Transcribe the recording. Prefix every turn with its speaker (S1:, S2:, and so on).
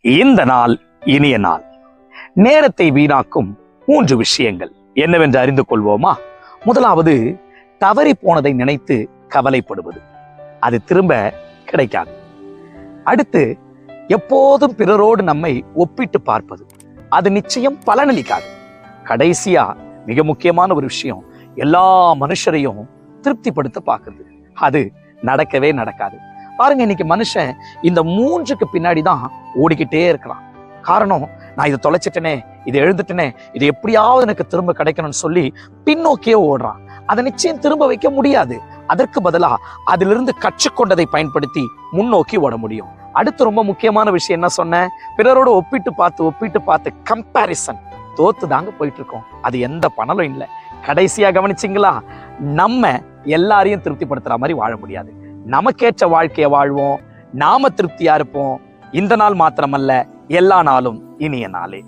S1: இந்த நாள் இனிய நாள். நேரத்தை வீணாக்கும் 3 விஷயங்கள் என்னவென்று அறிந்து கொள்வோமா? முதலாவது, தவறி போனதை நினைத்து கவலைப்படுவது. அது திரும்ப கிடைக்காது. அடுத்து, எப்போதும் பிறரோடு நம்மை ஒப்பிட்டு பார்ப்பது. அது நிச்சயம் பலனளிக்காது. கடைசியா, மிக முக்கியமான ஒரு விஷயம், எல்லா மனுஷரையும் திருப்திப்படுத்த பார்க்குறது. அது நடக்கவே நடக்காது. பாருங்க, இன்னைக்கு மனுஷன் இந்த 3க்கு பின்னாடிதான் ஓடிக்கிட்டே இருக்கிறான். காரணம், நான் இதை தொலைச்சிட்டேனே, இதை எழுந்துட்டேனே, இது எப்படியாவது எனக்கு திரும்ப கிடைக்கணும்னு சொல்லி பின்னோக்கியே ஓடுறான். அதை நிச்சயம் திரும்ப வைக்க முடியாது. அதற்கு பதிலா அதிலிருந்து கற்றுக்கொண்டதை பயன்படுத்தி முன்னோக்கி ஓட முடியும். அடுத்து ரொம்ப முக்கியமான விஷயம் என்ன சொன்னேன்? பிறரோட ஒப்பிட்டு பார்த்து கம்பேரிசன் தோத்து தாங்க போயிட்டு இருக்கோம். அது எந்த பணலும் இல்லை. கடைசியா கவனிச்சிங்களா? நம்ம எல்லாரையும் திருப்திப்படுத்துற மாதிரி வாழ முடியாது. நமக்கேற்ற வாழ்க்கையை வாழ்வோம். நாம திருப்தியா இருப்போம். இந்த நாள் மாத்திரமல்ல, எல்லா நாளும் இனிய நாளே.